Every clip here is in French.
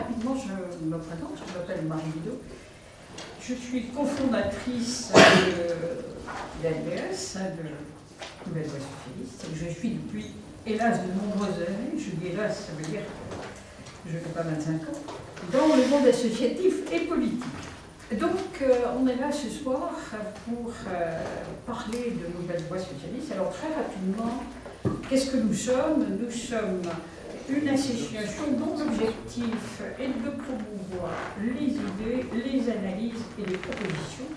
rapidement, je me présente, je m'appelle Marie Guido. Je suis cofondatrice de l'ADS, de Nouvelle Voie Socialiste. Je suis depuis, hélas, de nombreuses années, je dis hélas, ça veut dire que je n'ai pas 25 ans, dans le monde associatif et politique. Donc, on est là ce soir pour parler de Nouvelle Voie Socialiste. Alors, très rapidement, qu'est-ce que nous sommes? Nous sommes une association dont l'objectif est de promouvoir les idées, les analyses et les propositions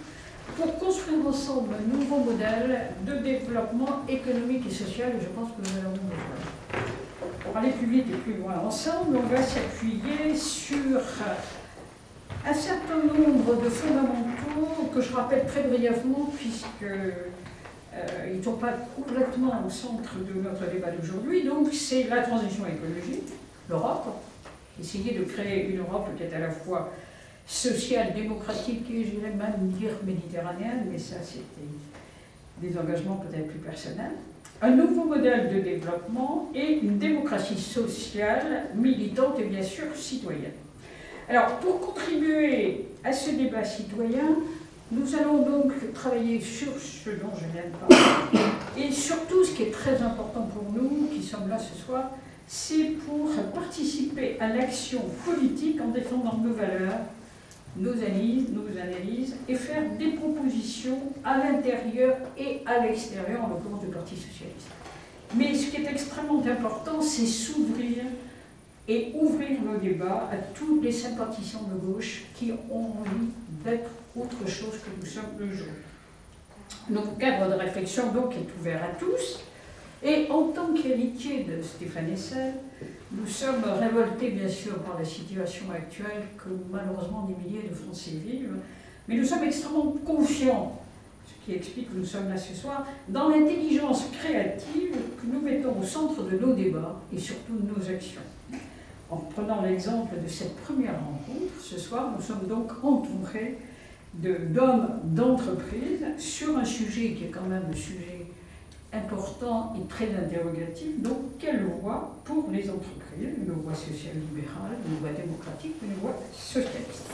pour construire ensemble un nouveau modèle de développement économique et social. Et je pense que nous allons besoin. Pour aller plus vite et plus loin ensemble, on va s'appuyer sur un certain nombre de fondamentaux que je rappelle très brièvement puisque ils ne sont pas complètement au centre de notre débat d'aujourd'hui. Donc c'est la transition écologique, l'Europe, essayer de créer une Europe qui est à la fois sociale, démocratique et j'irais même dire méditerranéenne, mais ça c'était des engagements peut-être plus personnels. Un nouveau modèle de développement et une démocratie sociale, militante et bien sûr citoyenne. Alors pour contribuer à ce débat citoyen, nous allons donc travailler sur ce dont je viens de parler. Et surtout, ce qui est très important pour nous, qui sommes là ce soir, c'est pour participer à l'action politique en défendant nos valeurs, nos analyses, et faire des propositions à l'intérieur et à l'extérieur, en l'occurrence du Parti Socialiste. Mais ce qui est extrêmement important, c'est s'ouvrir et ouvrir nos débats à tous les sympathisants de gauche qui ont envie d'être autre chose que nous sommes le jour. Notre cadre de réflexion donc est ouvert à tous, et en tant qu'héritier de Stéphane Hessel, nous sommes révoltés bien sûr par la situation actuelle que malheureusement des milliers de Français vivent, mais nous sommes extrêmement confiants, ce qui explique que nous sommes là ce soir, dans l'intelligence créative que nous mettons au centre de nos débats et surtout de nos actions. En prenant l'exemple de cette première rencontre, ce soir, nous sommes donc entourés d'hommes d'entreprise sur un sujet qui est quand même un sujet important et très interrogatif. Donc, quelle voie pour les entreprises? Une voie sociale libérale, une voie démocratique, une voie socialiste.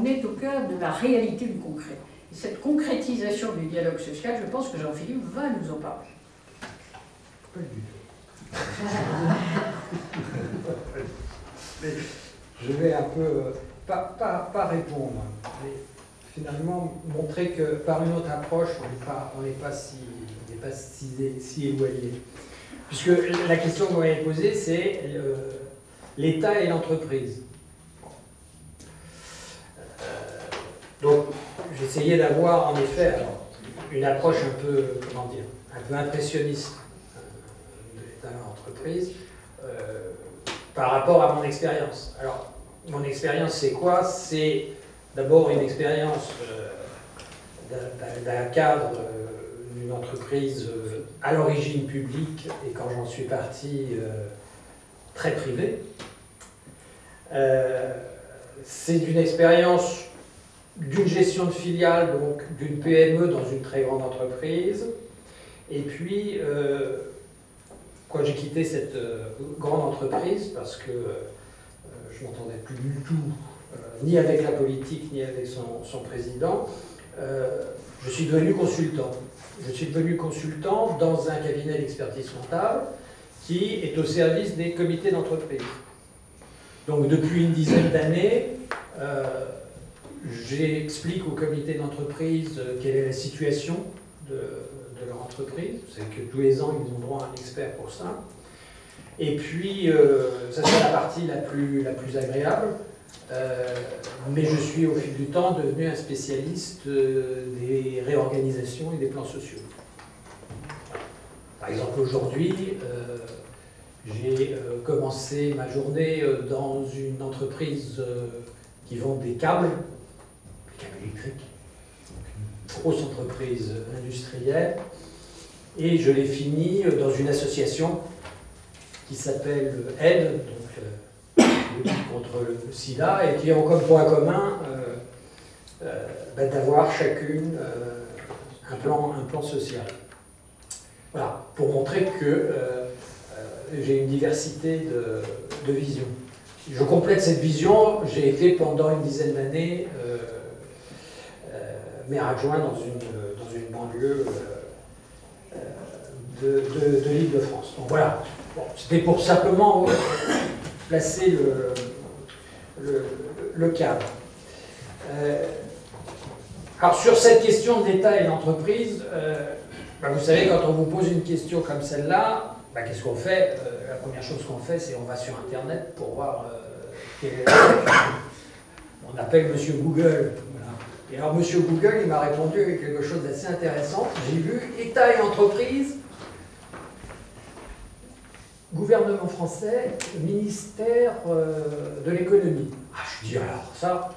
on est au cœur de la réalité du concret. Et cette concrétisation du dialogue social, je pense que Jean-Philippe va nous en parler. Pas du tout. Mais je vais un peu, pas répondre, mais finalement montrer que par une autre approche, on n'est pas si éloigné. Puisque la question que vous m'avez posée, c'est l'État et l'entreprise. Donc, j'essayais d'avoir en effet une approche un peu, comment dire, un peu impressionniste de l'État et de l'entreprise par rapport à mon expérience. Alors, mon expérience, c'est quoi? C'est d'abord une expérience d'un cadre d'une entreprise à l'origine publique et quand j'en suis parti, très privée. C'est une expérience d'une gestion de filiale, donc d'une PME dans une très grande entreprise. Et puis, quand j'ai quitté cette grande entreprise, parce que je ne m'entendais plus du tout, ni avec la politique, ni avec son président, je suis devenu consultant. Je suis devenu consultant dans un cabinet d'expertise comptable qui est au service des comités d'entreprise. Donc depuis une dizaine d'années, j'explique aux comités d'entreprise quelle est la situation de leur entreprise. Vous savez que tous les ans, ils ont droit à un expert pour ça. Et puis, ça c'est la partie la plus agréable. Mais je suis au fil du temps devenu un spécialiste des réorganisations et des plans sociaux. Par exemple, aujourd'hui, j'ai commencé ma journée dans une entreprise qui vend des câbles électriques, une grosse entreprise industrielle, et je l'ai fini dans une association qui s'appelle AIDE, donc lutte contre le sida, et qui ont comme point commun d'avoir chacune un plan social. Voilà, pour montrer que j'ai une diversité de visions. Je complète cette vision, j'ai été pendant une dizaine d'années maire adjoint dans une banlieue de l'Île-de-France. Donc voilà, bon, c'était pour simplement placer le cadre. Alors sur cette question de l'État et de l'entreprise, vous savez, quand on vous pose une question comme celle-là, qu'est-ce qu'on fait? La première chose qu'on fait, c'est on va sur Internet pour voir quelle est la question. On appelle Monsieur Google. Voilà. Et alors Monsieur Google, il m'a répondu avec quelque chose d'assez intéressant. J'ai vu État et entreprise, gouvernement français, ministère de l'économie. Je dis alors ça,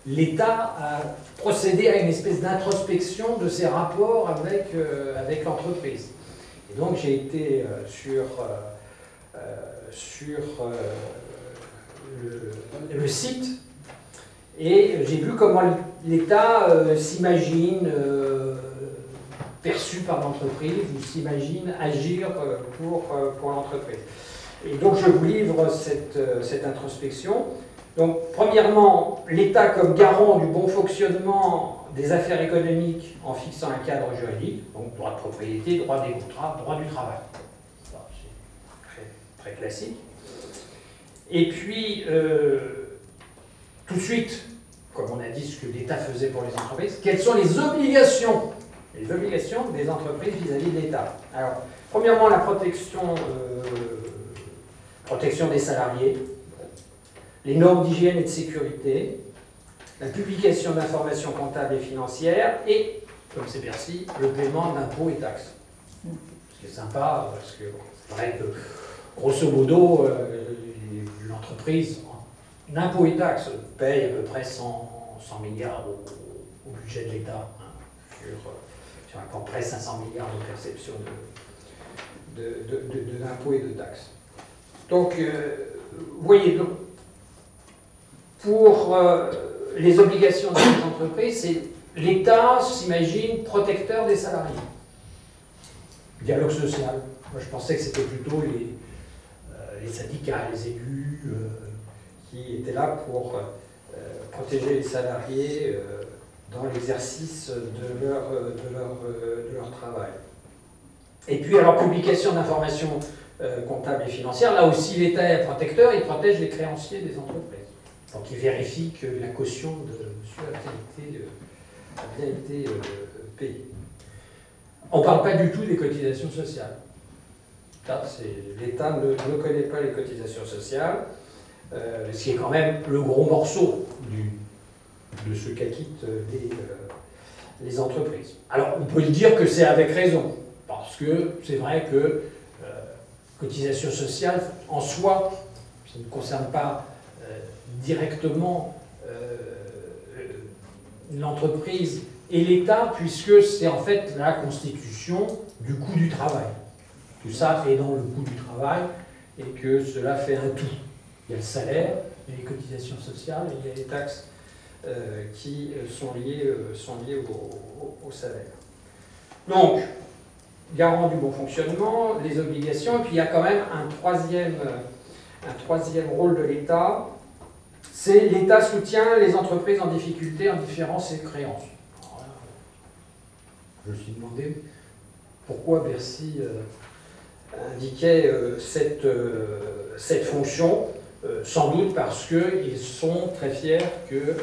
l'État a procédé à une espèce d'introspection de ses rapports avec l'entreprise. Et donc j'ai été sur le site et j'ai vu comment l'État s'imagine perçu par l'entreprise ou s'imagine agir pour l'entreprise. Et donc je vous livre cette introspection. Donc, premièrement, l'État comme garant du bon fonctionnement des affaires économiques en fixant un cadre juridique, donc droit de propriété, droit des contrats, droit du travail. C'est très classique. Et puis, tout de suite, comme on a dit ce que l'État faisait pour les entreprises, quelles sont les obligations des entreprises vis-à-vis de l'État? Alors, premièrement, la protection des salariés, les normes d'hygiène et de sécurité, la publication d'informations comptables et financières et, comme c'est Bercy, le paiement d'impôts et taxes. Ce qui est sympa, parce que c'est vrai que, grosso modo, l'entreprise, en impôts et taxes, paye à peu près 100 milliards au budget de l'État, hein, sur à peu près 500 milliards de perception d'impôts et de taxes. Donc, vous voyez, donc, pour les obligations des entreprises, c'est l'État s'imagine protecteur des salariés. Dialogue social. Moi, je pensais que c'était plutôt les syndicats, les élus qui étaient là pour protéger les salariés dans l'exercice de leur travail. Et puis, alors, publication d'informations comptables et financières, là aussi l'État est protecteur, il protège les créanciers des entreprises. Donc il vérifie que la caution de monsieur a bien été payée. On ne parle pas du tout des cotisations sociales. L'État ne connaît pas les cotisations sociales, ce qui est quand même le gros morceau de ce qu'acquittent les entreprises. Alors on peut le dire que c'est avec raison, parce que c'est vrai que cotisation sociale, en soi, ça ne concerne pas directement l'entreprise et l'État, puisque c'est en fait la constitution du coût du travail. Tout ça est dans le coût du travail et que cela fait un tout. Il y a le salaire, il y a les cotisations sociales et il y a les taxes qui sont liées au salaire. Donc, garant du bon fonctionnement, les obligations, et puis il y a quand même un troisième rôle de l'État, c'est l'État soutient les entreprises en difficulté en différant ses créances. Alors là, je me suis demandé pourquoi Bercy indiquait cette fonction, sans doute parce qu'ils sont très fiers que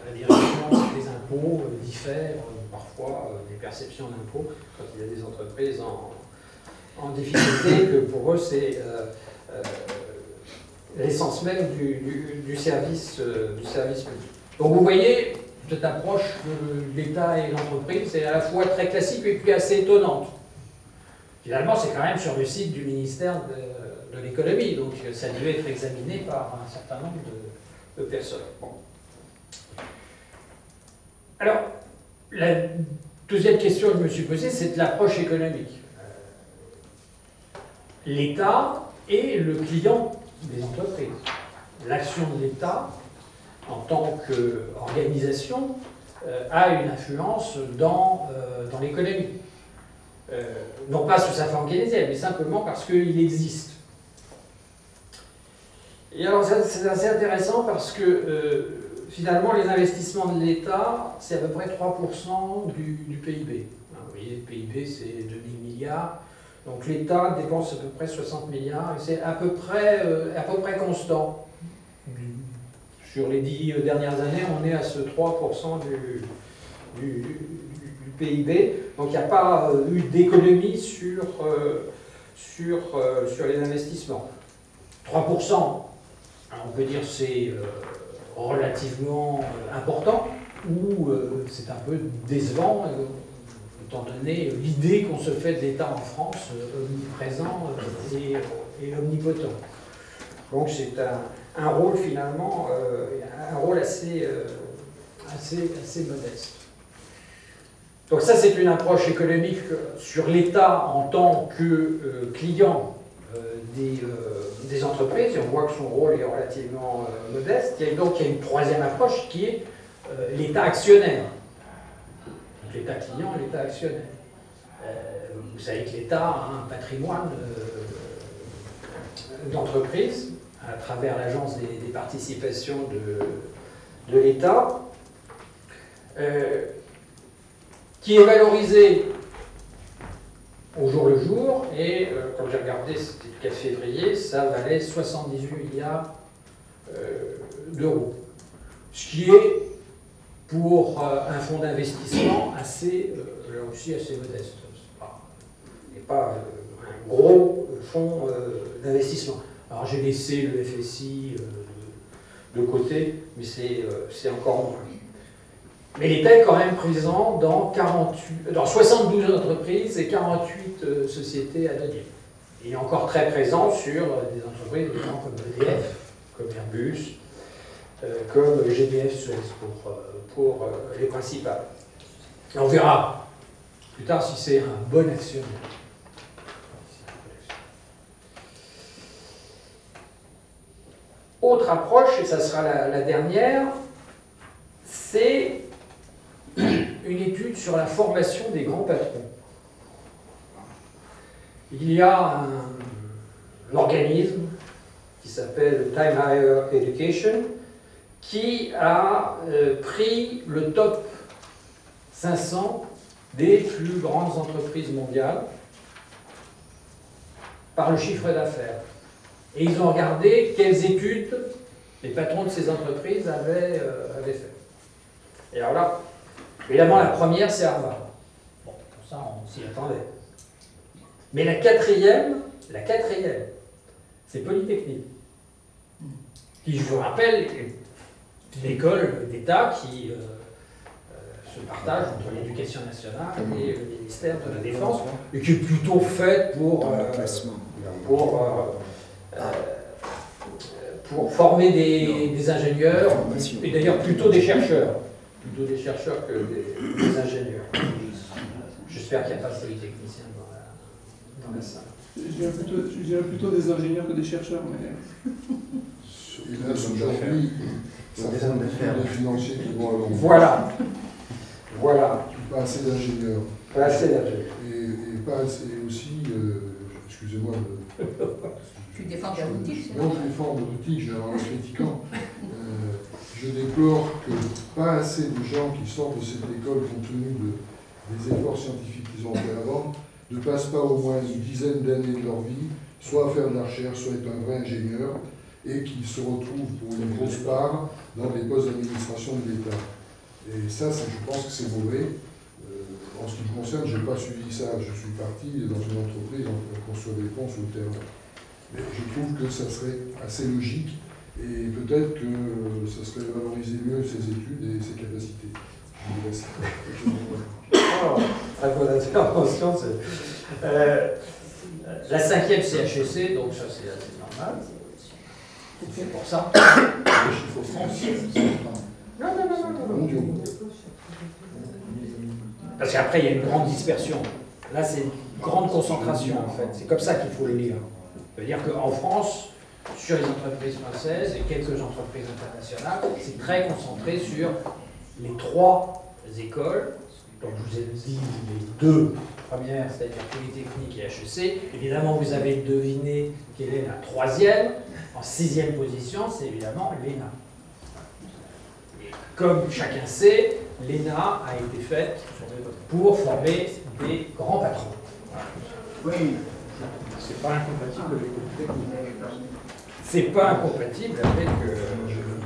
la direction des impôts diffère parfois des perceptions d'impôts quand il y a des entreprises en difficulté, que pour eux c'est l'essence même du service public. Donc vous voyez, cette approche de l'État et l'entreprise est à la fois très classique et puis assez étonnante. Finalement, c'est quand même sur le site du ministère de l'économie, donc ça a dû être examiné par un certain nombre de personnes. Bon. Alors, la deuxième question que je me suis posée, c'est de l'approche économique. L'État est le client des entreprises. L'action de l'État, en tant qu'organisation, a une influence dans l'économie. Non pas sous sa forme keynesienne, mais simplement parce qu'il existe. Et alors c'est assez intéressant parce que finalement les investissements de l'État, c'est à peu près 3% du PIB. Vous voyez, le PIB c'est 2000 milliards, donc l'État dépense à peu près 60 milliards, et c'est à peu près constant. Sur les 10 dernières années, on est à ce 3% du PIB, donc il n'y a pas eu d'économie sur les investissements. 3%, alors on peut dire c'est relativement important, ou c'est un peu décevant, étant donné l'idée qu'on se fait de l'État en France, omniprésent et omnipotent. Donc c'est un rôle finalement, un rôle assez modeste. Donc ça, c'est une approche économique sur l'État en tant que client des entreprises, et on voit que son rôle est relativement modeste. Donc il y a une troisième approche qui est l'État actionnaire. L'État client et l'État actionnaire. Vous savez que l'État a un patrimoine d'entreprise à travers l'agence des participations de l'État, qui est valorisé au jour le jour, et quand j'ai regardé, c'était le 4 février, ça valait 78 milliards d'euros. Ce qui est, pour un fonds d'investissement, là aussi assez modeste. Ce n'est pas un gros fonds d'investissement. Alors j'ai laissé le FSI de côté, mais c'est encore moins. Mais l'État est quand même présent dans 72 entreprises et 48 sociétés anonymes. Il est encore très présent sur des entreprises comme EDF, comme Airbus, comme GDF Suez pour les principales. Et on verra plus tard si c'est un bon actionnaire. Autre approche, et ça sera la dernière, c'est une étude sur la formation des grands patrons. Il y a un organisme qui s'appelle Time Higher Education qui a pris le top 500 des plus grandes entreprises mondiales par le chiffre d'affaires. Et ils ont regardé quelles études les patrons de ces entreprises avaient fait. Et alors là, évidemment, la première, c'est Harvard. Bon, pour ça, on s'y attendait. Mais la quatrième, c'est Polytechnique, qui, je vous rappelle, est une école d'État qui se partage entre l'éducation nationale et le ministère de la Défense, et qui est plutôt faite pour former des ingénieurs, et d'ailleurs plutôt des chercheurs que des ingénieurs. J'espère qu'il n'y a pas de polytechniciens dans la salle. Je dirais plutôt des ingénieurs que des chercheurs. Mais... Et là, aujourd'hui, ça prend des financiers qui vont à l'envers. Voilà. Pas assez d'ingénieurs. Pas assez d'ingénieurs. Et pas assez aussi, excusez-moi. Tu défends ta boutique, c'est non, je défends mon boutique, en critiquant. Je déplore que pas assez de gens qui sortent de cette école, compte tenu des efforts scientifiques qu'ils ont fait avant, ne passent pas au moins une dizaine d'années de leur vie, soit à faire de la recherche, soit être un vrai ingénieur, et qu'ils se retrouvent pour une grosse part dans des postes d'administration de l'État. Et ça, je pense que c'est mauvais. En ce qui me concerne, je n'ai pas suivi ça. Je suis parti dans une entreprise en construire des ponts sur le terrain. Mais je trouve que ça serait assez logique et peut-être que ça serait valoriser mieux ses études et ses capacités. Je vous laisse. Très bonne intervention. La cinquième, c'est HEC, donc ça, c'est assez normal. C'est pour ça. Les chiffres français. Non. Parce qu'après, il y a une grande dispersion. Là, c'est une grande concentration, en fait. C'est comme ça qu'il faut le lire. Ça veut dire qu'en France, sur les entreprises françaises et quelques entreprises internationales, c'est très concentré sur les 3 écoles. Donc, je vous ai dit les 2 premières, c'est-à-dire Polytechnique et HEC. Évidemment, vous avez deviné quelle est la 3e. En 6e position, c'est évidemment l'ENA. Comme chacun sait, l'ENA a été faite pour former des grands patrons. Oui. C'est pas incompatible avec Polytechnique. C'est pas incompatible avec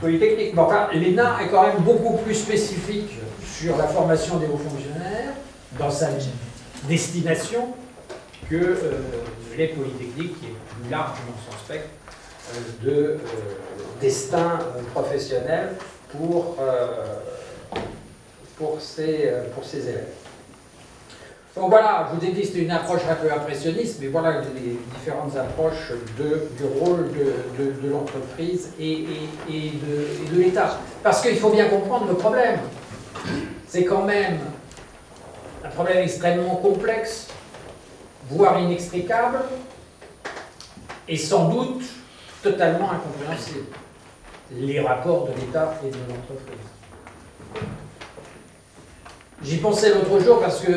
Polytechnique. Bon, enfin, l'ENA est quand même beaucoup plus spécifique sur la formation des hauts fonctionnaires dans sa destination que les Polytechniques, qui est plus large dans son spectre de destin professionnel pour ses élèves. Donc voilà, je vous ai dit que c'était une approche un peu impressionniste, mais voilà les différentes approches du rôle de l'entreprise et de l'État. Parce qu'il faut bien comprendre le problème. C'est quand même un problème extrêmement complexe, voire inextricable, et sans doute totalement incompréhensible. Les rapports de l'État et de l'entreprise. J'y pensais l'autre jour parce que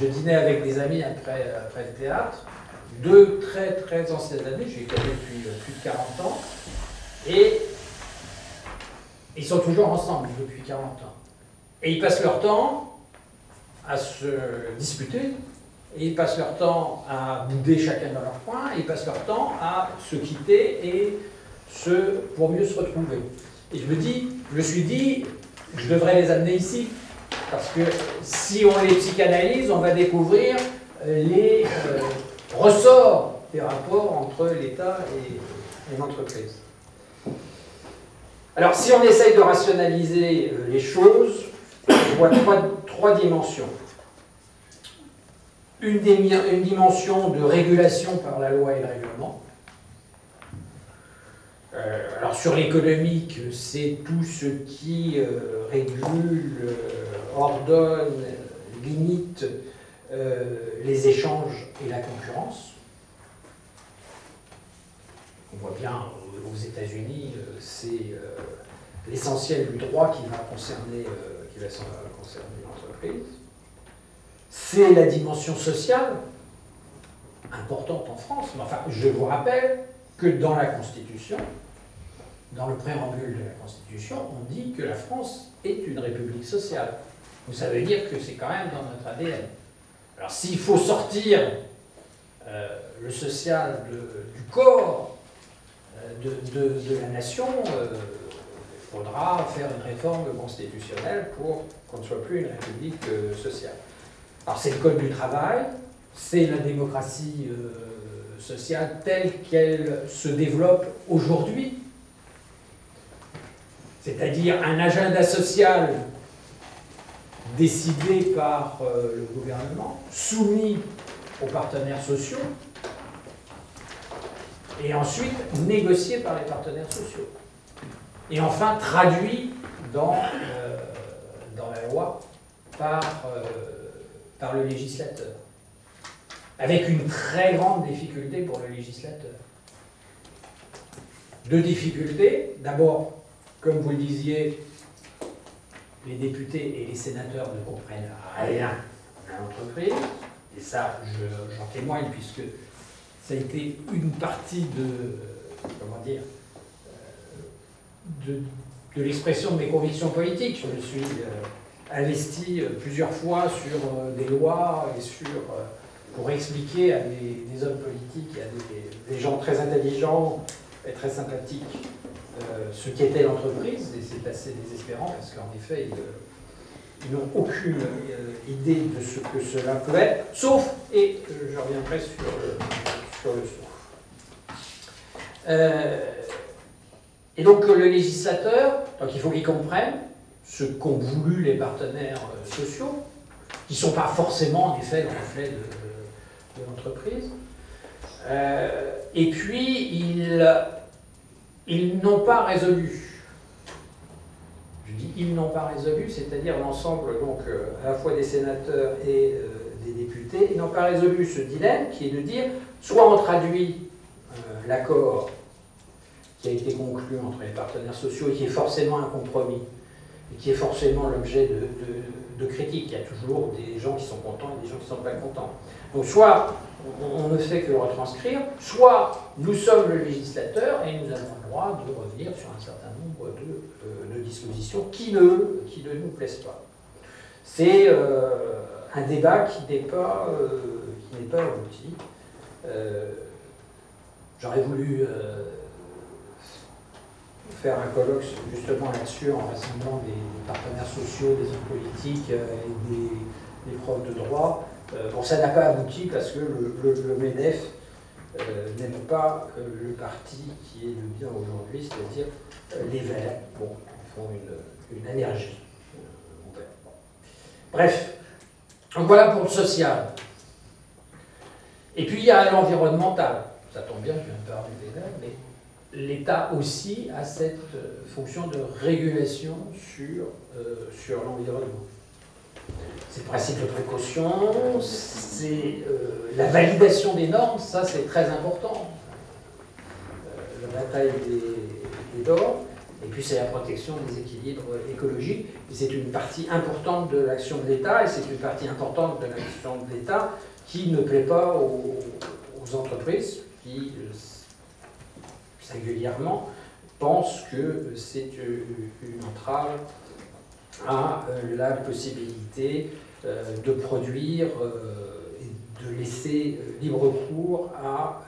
je dînais avec des amis après le théâtre, 2 très très anciennes amies, j'ai été depuis plus de 40 ans, et ils sont toujours ensemble depuis 40 ans. Et ils passent leur temps à se disputer, et ils passent leur temps à bouder chacun dans leur coin, et ils passent leur temps à se quitter et pour mieux se retrouver. Et je me suis dit, je devrais les amener ici, parce que si on les psychanalyse, on va découvrir les ressorts des rapports entre l'État et l'entreprise. Alors, si on essaye de rationaliser les choses, on voit trois dimensions. Une dimension de régulation par la loi et le règlement. Alors sur l'économique, c'est tout ce qui régule, ordonne, limite les échanges et la concurrence. On voit bien aux États-Unis, c'est l'essentiel du droit qui va concerner l'entreprise. C'est la dimension sociale, importante en France, mais enfin, je vous rappelle que dans la Constitution, dans le préambule de la Constitution, on dit que la France est une république sociale. Donc ça veut dire que c'est quand même dans notre ADN. Alors s'il faut sortir le social du corps de la nation, il faudra faire une réforme constitutionnelle pour qu'on ne soit plus une république sociale. Alors c'est le code du travail, c'est la démocratie sociale telle qu'elle se développe aujourd'hui, c'est-à-dire un agenda social décidé par le gouvernement, soumis aux partenaires sociaux, et ensuite négocié par les partenaires sociaux. Et enfin traduit dans la loi par le législateur. Avec une très grande difficulté pour le législateur. Deux difficultés. D'abord, comme vous le disiez, les députés et les sénateurs ne comprennent rien à l'entreprise. Et ça, j'en témoigne puisque ça a été une partie de l'expression de mes convictions politiques. Je me suis investi plusieurs fois sur des lois et pour expliquer à des hommes politiques, à des gens très intelligents et très sympathiques ce qu'était l'entreprise, et c'est assez désespérant parce qu'en effet, ils n'ont aucune idée de ce que cela peut être, sauf, et je reviendrai sur le sauf. Et donc le législateur, donc il faut qu'il comprenne ce qu'ont voulu les partenaires sociaux, qui ne sont pas forcément en effet le reflet de l'entreprise. Et puis ils n'ont pas résolu. Je dis ils n'ont pas résolu, c'est-à-dire l'ensemble donc à la fois des sénateurs et des députés, ils n'ont pas résolu ce dilemme qui est de dire soit on traduit l'accord qui a été conclu entre les partenaires sociaux et qui est forcément un compromis et qui est forcément l'objet de critiques. Il y a toujours des gens qui sont contents et des gens qui ne sont pas contents. Donc soit on ne fait que le retranscrire, soit nous sommes le législateur et nous avons le droit de revenir sur un certain nombre de dispositions qui ne nous plaisent pas. C'est un débat qui n'est pas abouti. J'aurais voulu faire un colloque justement là-dessus en rassemblant des partenaires sociaux, des hommes politiques et des profs de droit. Bon, ça n'a pas abouti parce que le MEDEF n'aime pas le parti qui est le bien aujourd'hui, c'est-à-dire les Verts. Bon, ils font une allergie. Bref, donc voilà pour le social. Et puis il y a l'environnemental. Ça tombe bien, je viens de parler des Verts, mais l'État aussi a cette fonction de régulation sur l'environnement. C'est le principe de précaution, c'est la validation des normes, ça c'est très important. La bataille des normes, et puis c'est la protection des équilibres écologiques. Et c'est une partie importante de l'action de l'État, et c'est une partie importante de l'action de l'État qui ne plaît pas aux entreprises, qui singulièrement pensent que c'est une entrave à la possibilité de produire et de laisser libre cours à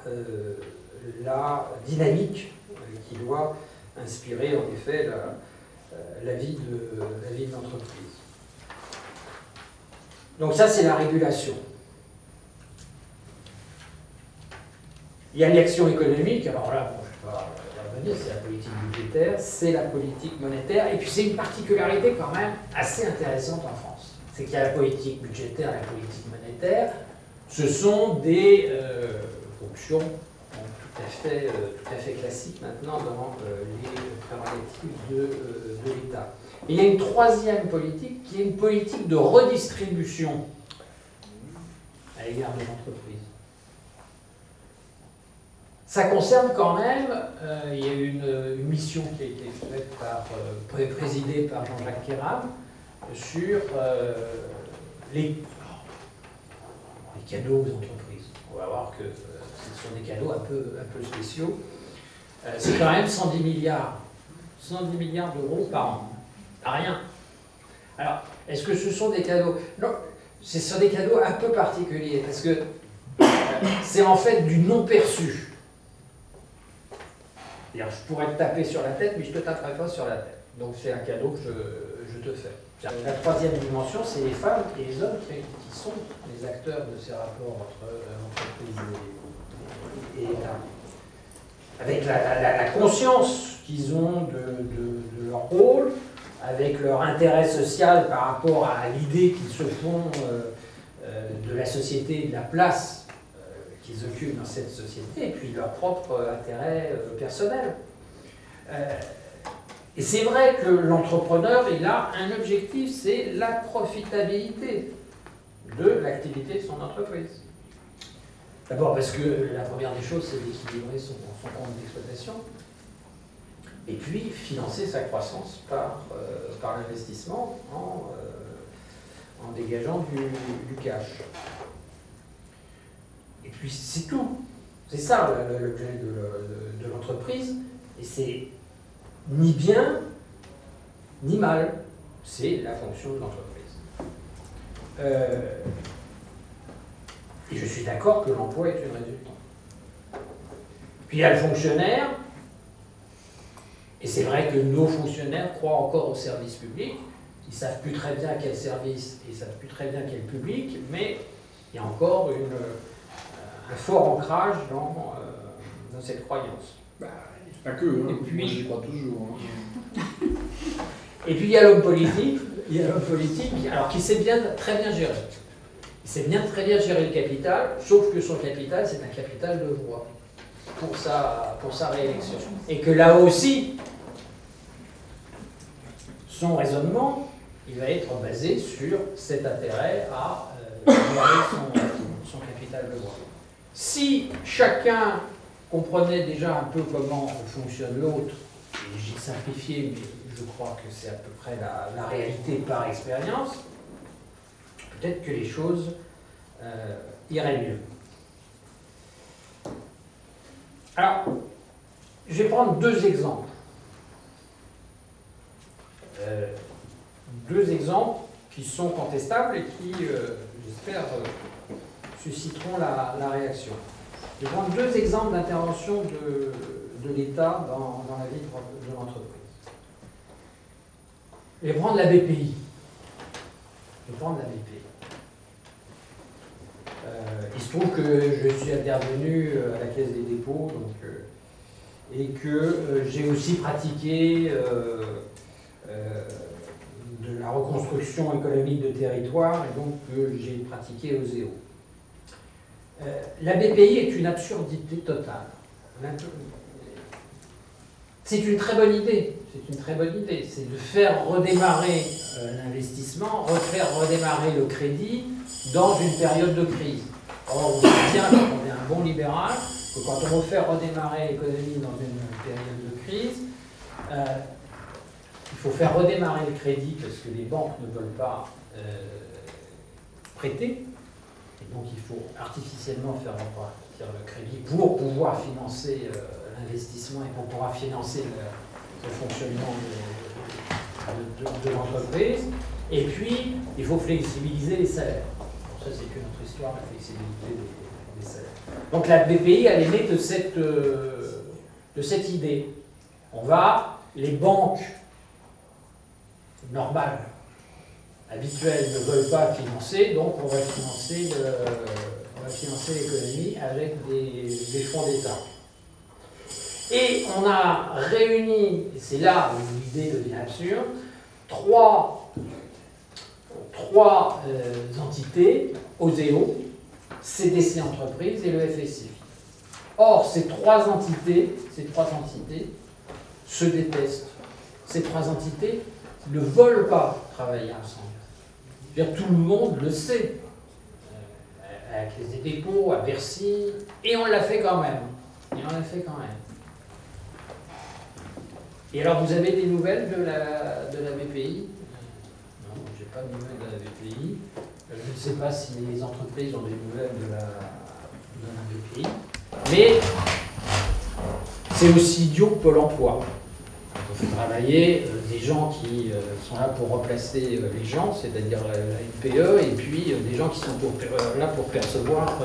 la dynamique qui doit inspirer en effet la vie de l'entreprise. Donc ça c'est la régulation. Il y a l'action économique, alors là, bon, je ne vais pas y revenir, c'est la politique budgétaire, c'est la politique monétaire, et puis c'est une particularité quand même assez intéressante en France. C'est qu'il y a la politique budgétaire et la politique monétaire, ce sont des fonctions tout à fait classiques maintenant dans les prérogatives de l'État. Il y a une troisième politique qui est une politique de redistribution à l'égard de l'entreprise. Ça concerne quand même, il y a eu une mission qui a été faite présidée par Jean-Jacques Kéram sur les cadeaux aux entreprises. On va voir que ce sont des cadeaux un peu spéciaux. C'est quand même 110 milliards 70 milliards d'euros par an. Pas rien. Alors, est-ce que ce sont des cadeaux? Non, ce sont des cadeaux un peu particuliers, parce que c'est en fait du non-perçu. C'est-à-dire, je pourrais te taper sur la tête, mais je ne te taperai pas sur la tête. Donc c'est un cadeau que je te fais. La troisième dimension, c'est les femmes et les hommes qui sont les acteurs de ces rapports entre entreprises et État. Avec la conscience qu'ils ont de leur rôle, avec leur intérêt social par rapport à l'idée qu'ils se font de la société, de la place qu'ils occupent dans cette société, et puis leur propre intérêt personnel. Et c'est vrai que l'entrepreneur, il a un objectif, c'est la profitabilité de l'activité de son entreprise. D'abord parce que la première des choses, c'est d'équilibrer son compte d'exploitation, et puis financer sa croissance par l'investissement en dégageant du cash. Et puis c'est tout. C'est ça l'objet de l'entreprise, et c'est ni bien, ni mal. C'est la fonction de l'entreprise. Et je suis d'accord que l'emploi est une résultante. Puis il y a le fonctionnaire, et c'est vrai que nos fonctionnaires croient encore au service public. Ils ne savent plus très bien quel service, et ils ne savent plus très bien quel public, mais il y a encore un fort ancrage dans cette croyance. Bah, pas que, hein. Et puis, moi j'y crois toujours. Hein. Et puis il y a l'homme politique, alors qui sait très bien gérer. Il sait très bien gérer le capital, sauf que son capital, c'est un capital de voix pour sa réélection. Et que là aussi, son raisonnement, il va être basé sur cet intérêt à gérer son capital de voix. Si chacun comprenait déjà un peu comment fonctionne l'autre, et j'ai simplifié, mais je crois que c'est à peu près la réalité par expérience, peut-être que les choses iraient mieux. Alors, je vais prendre deux exemples. Deux exemples qui sont contestables et qui, j'espère, susciteront la réaction. Je vais prendre deux exemples d'intervention de l'État dans la vie de l'entreprise. Je vais prendre la BPI. Il se trouve que je suis intervenu à la Caisse des dépôts et que j'ai aussi pratiqué de la reconstruction économique de territoire, et donc j'ai pratiqué OSEO. La BPI est une absurdité totale. C'est une très bonne idée. C'est de faire redémarrer l'investissement, refaire redémarrer le crédit dans une période de crise. Or, on sait bien, quand on est un bon libéral, que quand on veut faire redémarrer l'économie dans une période de crise, il faut faire redémarrer le crédit parce que les banques ne veulent pas prêter. Et donc il faut artificiellement faire repartir le crédit pour pouvoir financer l'investissement et pour pouvoir financer le fonctionnement de l'entreprise. Et puis, il faut flexibiliser les salaires. Ça, c'est une autre histoire, la flexibilité des salaires. Donc la BPI, elle est née de cette idée. Les banques normales, habituelles, ne veulent pas financer, donc on va financer l'économie avec des fonds d'État. Et on a réuni, et c'est là où l'idée devient absurde, trois entités, OSEO, CDC Entreprises et le FSI. Or, ces trois entités se détestent. Ces trois entités ne veulent pas travailler ensemble. C'est-à-dire, tout le monde le sait. À la Caisse des dépôts, à Bercy, et on l'a fait quand même. Et alors, vous avez des nouvelles de la BPI? Non, je n'ai pas de nouvelles de la BPI. Je ne sais pas si les entreprises ont des nouvelles de la BPI. Mais c'est aussi idiot que Pôle emploi. on fait travailler des gens qui sont là pour remplacer les gens, c'est-à-dire la NPE, et puis des gens qui sont là pour percevoir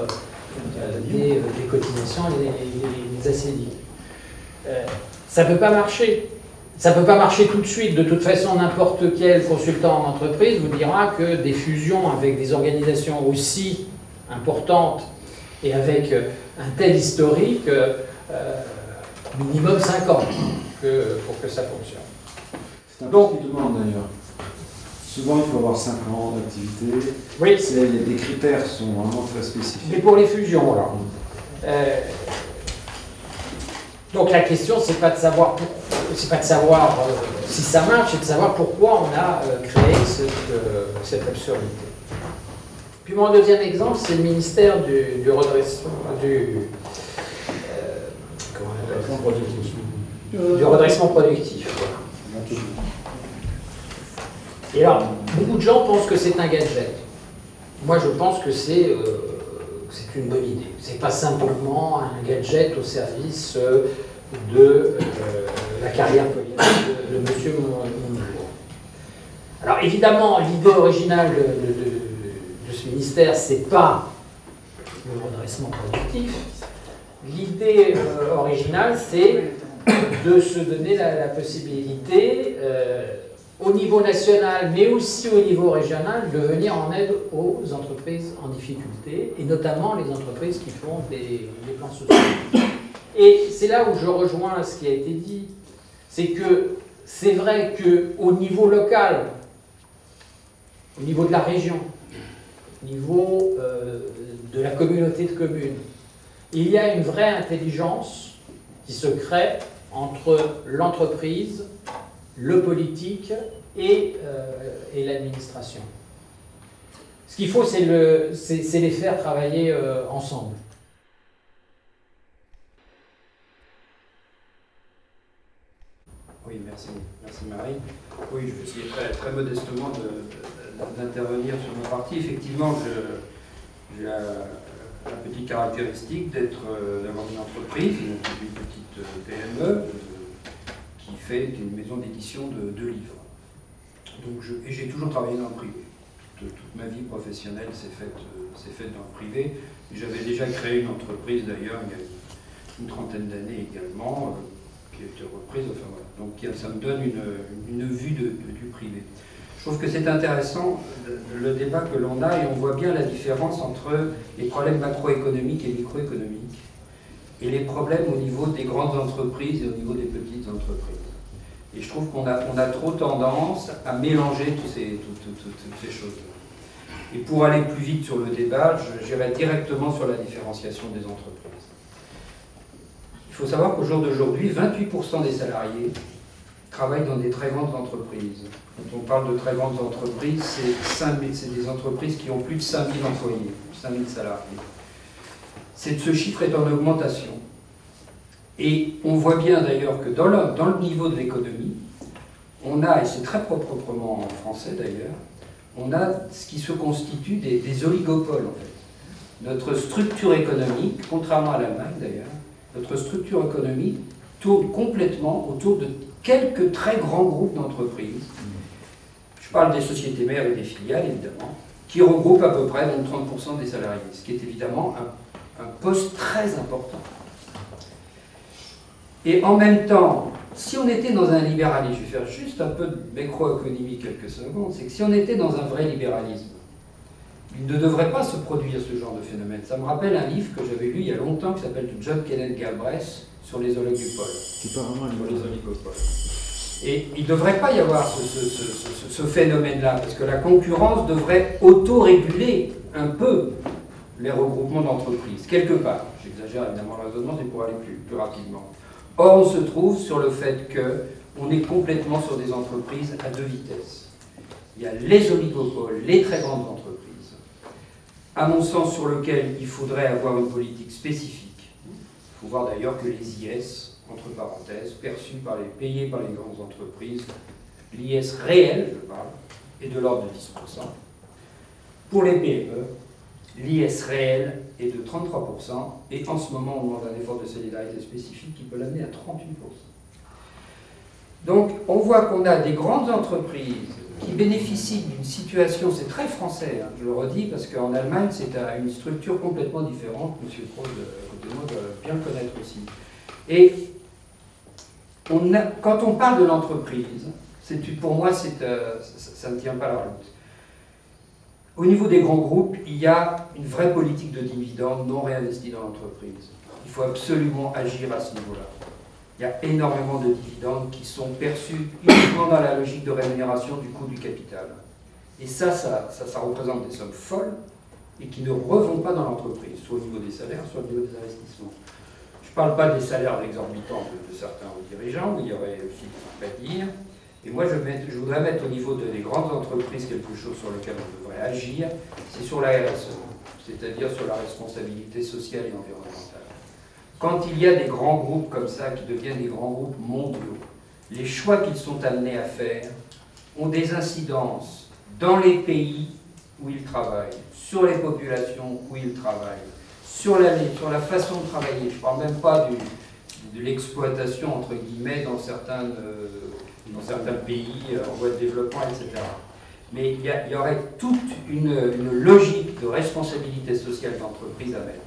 des cotisations et des ACDI. Ça ne peut pas marcher. Ça ne peut pas marcher tout de suite. De toute façon, n'importe quel consultant en entreprise vous dira que des fusions avec des organisations aussi importantes et avec un tel historique, minimum 5 ans pour que ça fonctionne. C'est un peu ce qu'ils demandent d'ailleurs. Souvent, il faut avoir 5 ans d'activité. Oui. Les critères sont vraiment très spécifiques. Mais pour les fusions, alors. Donc la question, c'est pas de savoir si ça marche, c'est de savoir pourquoi on a créé cette absurdité. Puis mon deuxième exemple, c'est le ministère du redressement, du redressement productif. Et alors, beaucoup de gens pensent que c'est un gadget. Moi, je pense que c'est une bonne idée. C'est pas simplement un gadget au service de la carrière politique de M. Montebourg. Alors, évidemment, l'idée originale de ce ministère, c'est pas le redressement productif. L'idée originale, c'est de se donner la possibilité, au niveau national, mais aussi au niveau régional, de venir en aide aux entreprises en difficulté, et notamment les entreprises qui font des plans sociaux. Et c'est là où je rejoins ce qui a été dit, c'est que c'est vrai qu'au niveau local, au niveau de la région, au niveau de la communauté de communes, il y a une vraie intelligence qui se crée entre l'entreprise, le politique et l'administration. Ce qu'il faut, c'est les faire travailler ensemble. Oui, merci Marie. Oui, je vais essayer très modestement d'intervenir sur mon parti. Effectivement, j'ai la petite caractéristique d'avoir une entreprise, une petite PME, qui est une maison d'édition de livres. Donc et j'ai toujours travaillé dans le privé. Toute ma vie professionnelle s'est faite dans le privé. J'avais déjà créé une entreprise d'ailleurs il y a une trentaine d'années également, qui a été reprise. Enfin, voilà. Donc ça me donne une vue du privé. Je trouve que c'est intéressant le débat que l'on a, et on voit bien la différence entre les problèmes macroéconomiques et microéconomiques et les problèmes au niveau des grandes entreprises et au niveau des petites entreprises. Et je trouve qu'on a trop tendance à mélanger toutes ces choses-là. Et pour aller plus vite sur le débat, j'irai directement sur la différenciation des entreprises. Il faut savoir qu'au jour d'aujourd'hui, 28% des salariés travaillent dans des très grandes entreprises. Quand on parle de très grandes entreprises, c'est des entreprises qui ont plus de 5000 employés, 5000 salariés. Ce chiffre est en augmentation. Et on voit bien d'ailleurs que dans le niveau de l'économie, on a, et c'est très proprement français d'ailleurs, on a ce qui se constitue des oligopoles en fait. Notre structure économique, contrairement à l'Allemagne d'ailleurs, notre structure économique tourne complètement autour de quelques très grands groupes d'entreprises. Je parle des sociétés mères et des filiales évidemment, qui regroupent à peu près 30% des salariés, ce qui est évidemment un poste très important. Et en même temps, si on était dans un libéralisme, je vais faire juste un peu de macroéconomie quelques secondes, c'est que si on était dans un vrai libéralisme, il ne devrait pas se produire ce genre de phénomène. Ça me rappelle un livre que j'avais lu il y a longtemps qui s'appelle de John Kenneth Galbraith sur les oligopoles. C'est pas vraiment sur les oligopoles. Et il ne devrait pas y avoir ce phénomène-là, parce que la concurrence devrait auto-réguler un peu les regroupements d'entreprises, quelque part. J'exagère évidemment le raisonnement, c'est pour aller plus rapidement. Or, on se trouve sur le fait qu'on est complètement sur des entreprises à deux vitesses. Il y a les oligopoles, les très grandes entreprises, à mon sens, sur lequel il faudrait avoir une politique spécifique. Il faut voir d'ailleurs que les IS, entre parenthèses, payés par les grandes entreprises, l'IS réel, je parle, est de l'ordre de 10%. Pour les PME, l'IS réel est de 33%, et en ce moment, on demande un effort de solidarité spécifique qui peut l'amener à 38%. Donc on voit qu'on a des grandes entreprises qui bénéficient d'une situation, c'est très français, hein, je le redis, parce qu'en Allemagne c'est une structure complètement différente, M. Prode, à côté de moi, doit bien le connaître aussi. Et quand on parle de l'entreprise, pour moi ça ne tient pas la route. Au niveau des grands groupes, il y a une vraie politique de dividendes non réinvestis dans l'entreprise. Il faut absolument agir à ce niveau-là. Il y a énormément de dividendes qui sont perçus uniquement dans la logique de rémunération du coût du capital. Et ça représente des sommes folles et qui ne revont pas dans l'entreprise, soit au niveau des salaires, soit au niveau des investissements. Je ne parle pas des salaires exorbitants de certains dirigeants, où il y aurait aussi des trucs à dire. Et moi, je voudrais mettre au niveau des grandes entreprises quelque chose sur lequel on devrait agir, c'est sur la RSE, c'est-à-dire sur la responsabilité sociale et environnementale. Quand il y a des grands groupes comme ça, qui deviennent des grands groupes mondiaux, les choix qu'ils sont amenés à faire ont des incidences dans les pays où ils travaillent, sur les populations où ils travaillent, sur la façon de travailler. Je ne parle même pas de l'exploitation, entre guillemets, dans certains pays en voie de développement, etc. Mais il y aurait toute une logique de responsabilité sociale d'entreprise à mettre.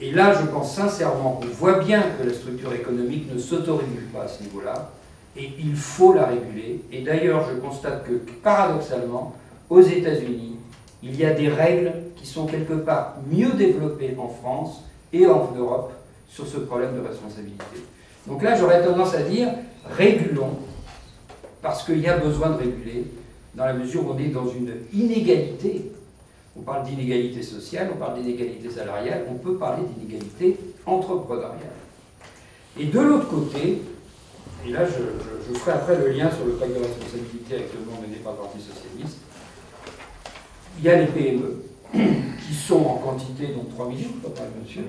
Et là, je pense sincèrement qu'on voit bien que la structure économique ne s'autorégule pas à ce niveau-là, et il faut la réguler. Et d'ailleurs, je constate que, paradoxalement, aux États-Unis, il y a des règles qui sont quelque part mieux développées en France et en Europe sur ce problème de responsabilité. Donc là, j'aurais tendance à dire, régulons, parce qu'il y a besoin de réguler, dans la mesure où on est dans une inégalité. On parle d'inégalité sociale, on parle d'inégalité salariale, on peut parler d'inégalité entrepreneuriale. Et de l'autre côté, et là je ferai après le lien sur le pacte de responsabilité actuellement mené par le Parti socialiste, il y a les PME, qui sont en quantité, donc 3 millions, je crois, monsieur,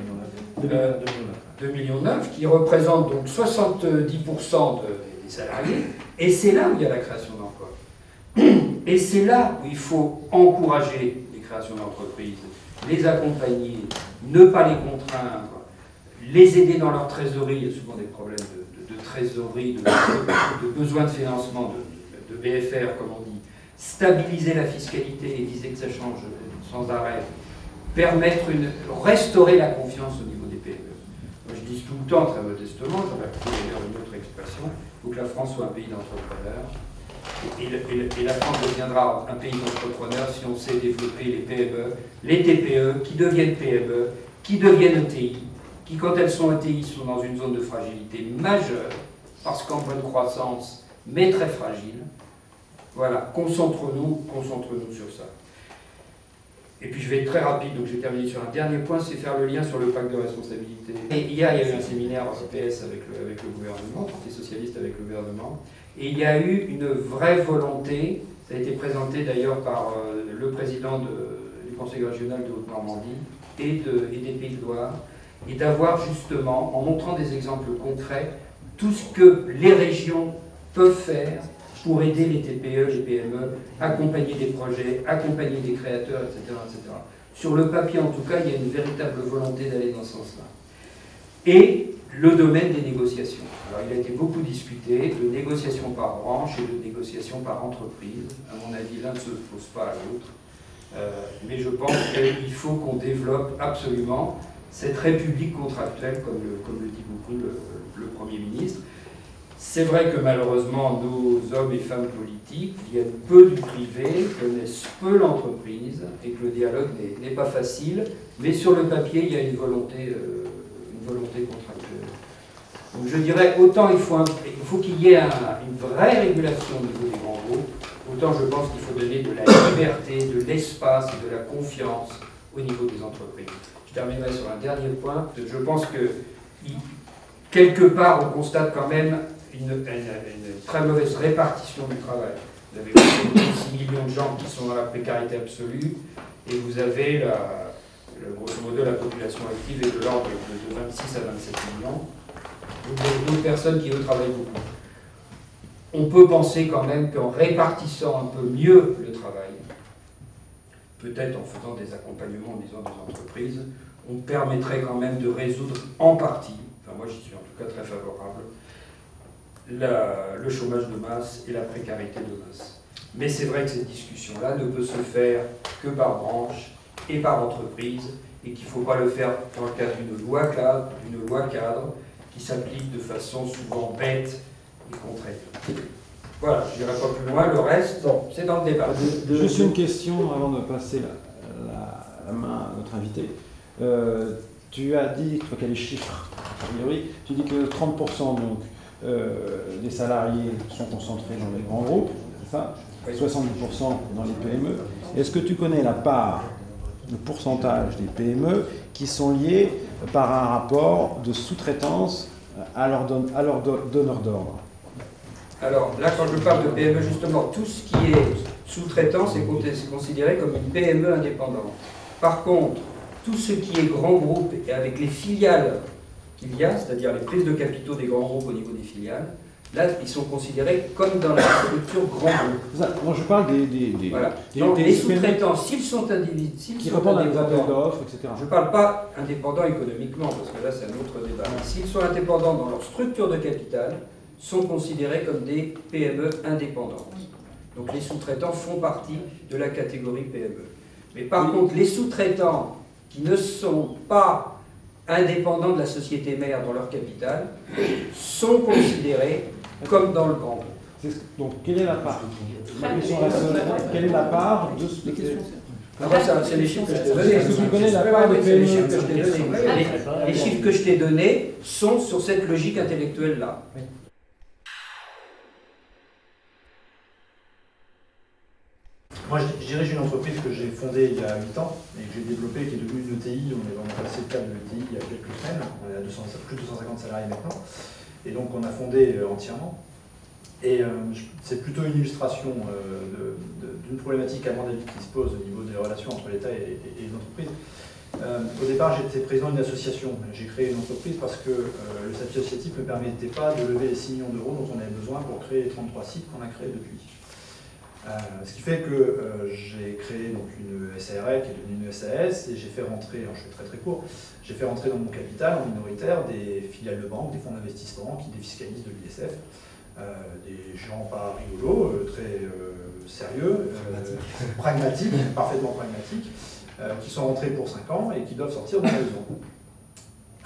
2,9 millions, qui représentent donc 70% des salariés, et c'est là où il y a la création d'emplois. Et c'est là où il faut encourager d'entreprises, les accompagner, ne pas les contraindre, les aider dans leur trésorerie. Il y a souvent des problèmes de trésorerie, de besoin de financement, de BFR, comme on dit. Stabiliser la fiscalité, éviter que ça change sans arrêt. Restaurer la confiance au niveau des PME. Moi, je dis tout le temps, très modestement, j'aurais pu d'ailleurs une autre expression, il faut que la France soit un pays d'entrepreneurs. Et la France deviendra un pays d'entrepreneurs si on sait développer les PME, les TPE, qui deviennent PME, qui deviennent ETI, qui quand elles sont ETI sont dans une zone de fragilité majeure, parce qu'en bonne croissance, mais très fragile. Voilà, concentrons-nous sur ça. Et puis je vais être très rapide, donc je vais terminer sur un dernier point, c'est faire le lien sur le pacte de responsabilité. Et hier, il y a eu un séminaire PS avec le gouvernement, Parti socialiste avec le gouvernement, et il y a eu une vraie volonté, ça a été présenté d'ailleurs par le président du Conseil régional de Haute-Normandie et des Pays de Loire, et d'avoir justement, en montrant des exemples concrets, tout ce que les régions peuvent faire pour aider les TPE, les PME, accompagner des projets, accompagner des créateurs, etc., etc. Sur le papier, en tout cas, il y a une véritable volonté d'aller dans ce sens-là. Et le domaine des négociations. Alors, il a été beaucoup discuté de négociations par branche et de négociations par entreprise. À mon avis, l'un ne s'oppose pas à l'autre. Mais je pense qu'il faut qu'on développe absolument cette république contractuelle, comme le dit beaucoup le Premier ministre. C'est vrai que malheureusement, nos hommes et femmes politiques viennent peu du privé, connaissent peu l'entreprise, et que le dialogue n'est pas facile, mais sur le papier, il y a une volonté contractuelle. Donc je dirais, autant il faut qu'il y ait une vraie régulation au niveau des grands groupes, autant je pense qu'il faut donner de la liberté, de l'espace et de la confiance au niveau des entreprises. Je terminerai sur un dernier point. Je pense que, quelque part, on constate quand même une très mauvaise répartition du travail. Vous avez 6 millions de gens qui sont dans la précarité absolue, et vous avez, grosso modo, la population active est de l'ordre de 26 à 27 millions. Donc il y a d'autres personnes qui, eux, travaillent beaucoup. On peut penser quand même qu'en répartissant un peu mieux le travail, peut-être en faisant des accompagnements, disons, des entreprises, on permettrait quand même de résoudre en partie, enfin moi j'y suis en tout cas très favorable, le chômage de masse et la précarité de masse. Mais c'est vrai que cette discussion-là ne peut se faire que par branche et par entreprise, et qu'il ne faut pas le faire dans le cadre d'une loi cadre qui s'applique de façon souvent bête et contraignante. Voilà, je n'irai pas plus loin, le reste, c'est dans le débat. Juste une question avant de passer la main à notre invité. Tu as dit, tu as les chiffres, a priori, tu dis que 30% donc, des salariés sont concentrés dans les grands groupes, c'est ça, oui. 70% dans les PME. Est-ce que tu connais la part, le pourcentage des PME qui sont liés par un rapport de sous-traitance à leur donneur d'ordre? Alors là, quand je parle de PME, justement, tout ce qui est sous-traitance est considéré comme une PME indépendante. Par contre, tout ce qui est grand groupe et avec les filiales qu'il y a, c'est-à-dire les prises de capitaux des grands groupes au niveau des filiales, là, ils sont considérés comme dans la structure grand groupe. Moi, je parle voilà. Donc, les sous-traitants, s'ils sont individuels, qui répondent à des appels d'offres, etc. Je ne parle pas indépendants économiquement, parce que là, c'est un autre débat. S'ils sont indépendants dans leur structure de capital, sont considérés comme des PME indépendantes. Donc, les sous-traitants font partie de la catégorie PME. Mais par contre, les sous-traitants qui ne sont pas indépendants de la société mère dans leur capital sont considérés comme dans le grand groupe. Donc, quelle est la part? Quelle est la part de ce que c'est les chiffres que je t'ai donnés. Est-ce que tu connais la part des PME? Les chiffres que je t'ai donnés sont sur cette logique intellectuelle-là. Moi, je dirige une entreprise que j'ai fondée il y a 8 ans et que j'ai développée, qui est devenue une ETI. On est passé le cap de l'ETI il y a quelques semaines. On est à plus de 250 salariés maintenant. Et donc, on a fondé entièrement. Et c'est plutôt une illustration d'une problématique, à mon avis, qui se pose au niveau des relations entre l'État et l'entreprise. Au départ, j'étais président d'une association. J'ai créé une entreprise parce que le statut associatif ne me permettait pas de lever les 6 millions d'euros dont on avait besoin pour créer les 33 sites qu'on a créés depuis. Ce qui fait que j'ai créé donc une SARL qui est devenue une SAS et j'ai fait rentrer, alors je fais très court, j'ai fait rentrer dans mon capital en minoritaire des filiales de banque, des fonds d'investissement qui défiscalisent de l'ISF, des gens pas rigolos, très sérieux, pragmatiques, parfaitement pragmatiques, qui sont rentrés pour 5 ans et qui doivent sortir dans 2 ans.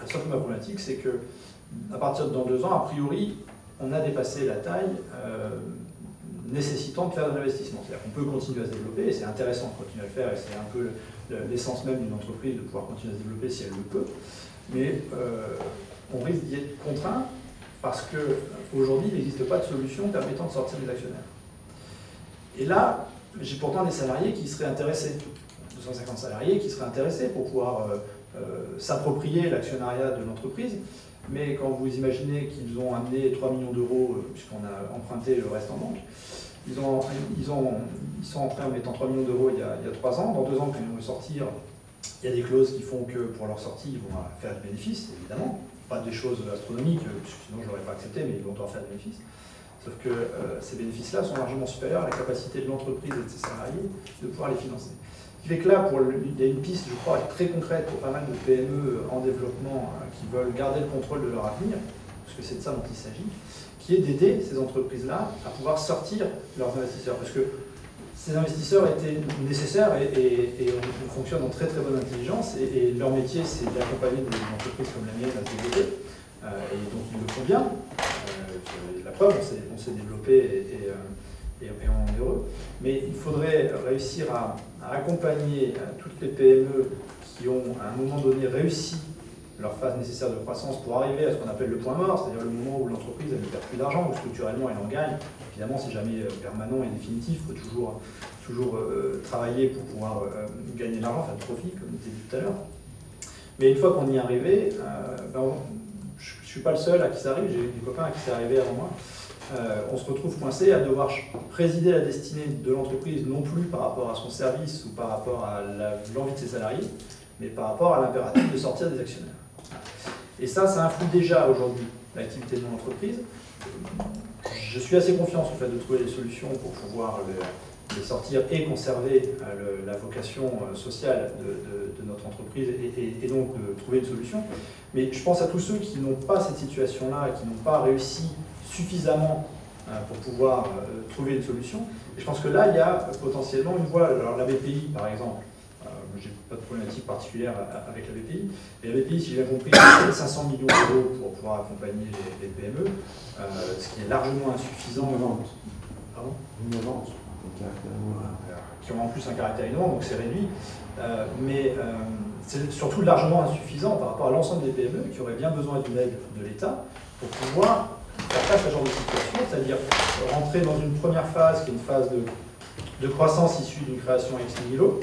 Sauf que ma problématique, c'est que à partir de dans 2 ans, a priori, on a dépassé la taille nécessitant de faire de l'investissement. C'est-à-dire qu'on peut continuer à se développer, et c'est intéressant de continuer à le faire, et c'est un peu l'essence même d'une entreprise de pouvoir continuer à se développer si elle le peut, mais on risque d'y être contraint parce qu'aujourd'hui, il n'existe pas de solution permettant de sortir des actionnaires. Et là, j'ai pourtant des salariés qui seraient intéressés, 250 salariés qui seraient intéressés pour pouvoir s'approprier l'actionnariat de l'entreprise, mais quand vous imaginez qu'ils ont amené 3 millions d'euros, puisqu'on a emprunté le reste en banque, ils sont entrés en mettant 3 millions d'euros il y a 3 ans. Dans 2 ans, quand ils vont sortir, il y a des clauses qui font que pour leur sortie, ils vont faire du bénéfice, évidemment. Pas des choses astronomiques, sinon je ne l'aurais pas accepté, mais ils vont devoir faire du bénéfice. Sauf que ces bénéfices-là sont largement supérieurs à la capacité de l'entreprise et de ses salariés de pouvoir les financer. Ce qui fait que là, il y a une piste, je crois, très concrète pour pas mal de PME en développement qui veulent garder le contrôle de leur avenir, parce que c'est de ça dont il s'agit, qui est d'aider ces entreprises-là à pouvoir sortir leurs investisseurs. Parce que ces investisseurs étaient nécessaires et on fonctionne en très bonne intelligence, et leur métier, c'est d'accompagner des entreprises comme la mienne à se développer, et donc ils le font bien. La preuve, on s'est développé et on est heureux. Mais il faudrait réussir à accompagner toutes les PME qui ont à un moment donné réussi leur phase nécessaire de croissance pour arriver à ce qu'on appelle le point mort, c'est-à-dire le moment où l'entreprise ne perd plus d'argent, où structurellement elle en gagne. Évidemment, c'est jamais permanent et définitif, il faut toujours travailler pour pouvoir gagner de l'argent, faire du profit, comme on disait tout à l'heure. Mais une fois qu'on y est arrivé, je ne suis pas le seul à qui ça arrive, j'ai eu des copains à qui c'est arrivé avant moi. On se retrouve coincé à devoir présider la destinée de l'entreprise, non plus par rapport à son service ou par rapport à l'envie de ses salariés, mais par rapport à l'impératif de sortir des actionnaires. Et ça influe déjà aujourd'hui l'activité de mon entreprise. Je suis assez confiant sur le fait de trouver des solutions pour pouvoir les sortir et conserver la vocation sociale de notre entreprise et donc de trouver une solution. Mais je pense à tous ceux qui n'ont pas cette situation-là, qui n'ont pas réussi suffisamment pour pouvoir trouver une solution. Et je pense que là, il y a potentiellement une voie. Alors la BPI, par exemple, j'ai pas de problématique particulière avec la BPI. Et la BPI, si j'ai bien compris, il y a 500 millions d'euros pour pouvoir accompagner les PME, ce qui est largement insuffisant. Pardon ? Innovante. Qui ont en plus un caractère innovant, donc c'est réduit. Mais c'est surtout largement insuffisant par rapport à l'ensemble des PME qui auraient bien besoin d'une aide de l'État pour pouvoir faire face à ce genre de situation, c'est-à-dire rentrer dans une première phase qui est une phase de croissance issue d'une création ex nihilo,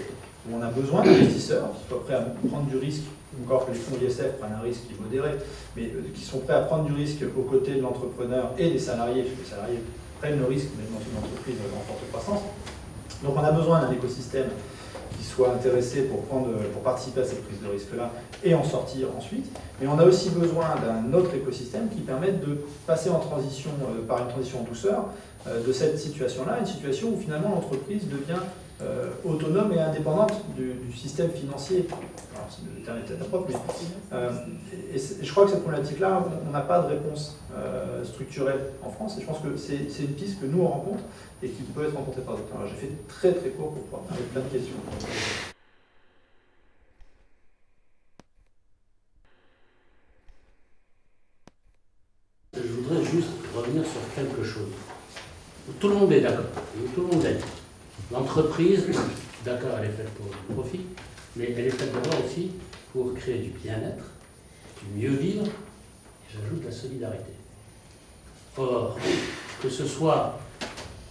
où on a besoin d'investisseurs qui soient prêts à prendre du risque, encore que les fonds ISF prennent un risque qui est modéré, mais qui sont prêts à prendre du risque aux côtés de l'entrepreneur et des salariés, parce que les salariés prennent le risque d'être dans une entreprise en forte croissance. Donc on a besoin d'un écosystème qui soit intéressé pour participer à cette prise de risque-là et en sortir ensuite. Mais on a aussi besoin d'un autre écosystème qui permette de passer en transition, par une transition en douceur de cette situation-là, une situation où finalement l'entreprise devient autonome et indépendante du système financier. Alors, le terme est peut-être impropre, mais et je crois que cette problématique-là, on n'a pas de réponse structurelle en France, et je pense que c'est une piste que nous on rencontre et qui peut être rencontrée par d'autres. Alors j'ai fait très très court pour pouvoir parler de plein de questions. Je voudrais juste revenir sur quelque chose. Tout le monde est d'accord, tout le monde est d'accord. L'entreprise, d'accord, elle est faite pour le profit, mais elle est faite d'abord aussi pour créer du bien-être, du mieux vivre, et j'ajoute la solidarité. Or, que ce soit,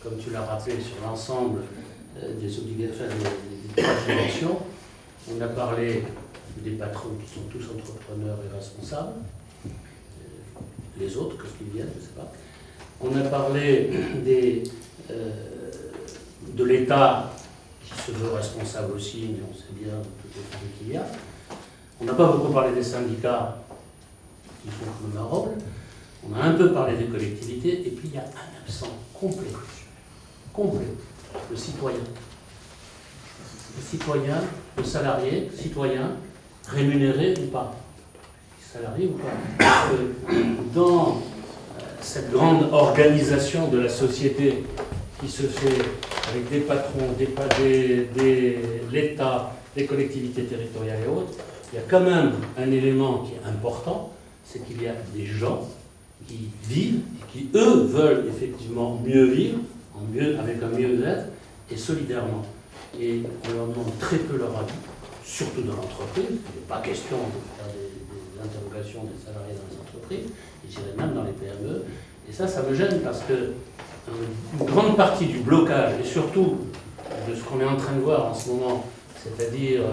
comme tu l'as rappelé, sur l'ensemble des obligations, des dimensions, on a parlé des patrons qui sont tous entrepreneurs et responsables, les autres, qu'est-ce qu'ils viennent, je ne sais pas. On a parlé de l'État qui se veut responsable aussi, mais on sait bien toutes les choses qu'il y a. On n'a pas beaucoup parlé des syndicats qui font comme un rôle. On a un peu parlé des collectivités, et puis il y a un absent complet, le citoyen. Le citoyen, le salarié, citoyen, rémunéré ou pas. Salarié ou pas. Parce que dans cette grande organisation de la société qui se fait avec des patrons, l'État, des collectivités territoriales et autres, il y a quand même un élément qui est important, c'est qu'il y a des gens qui vivent et qui, eux, veulent effectivement mieux vivre, avec un mieux-être et solidairement. Et on leur demande très peu leur avis, surtout dans l'entreprise. Il n'est pas question de faire des interrogations des salariés dans les entreprises, et j'irais même dans les PME. Et ça me gêne parce que une grande partie du blocage, et surtout de ce qu'on est en train de voir en ce moment, c'est-à-dire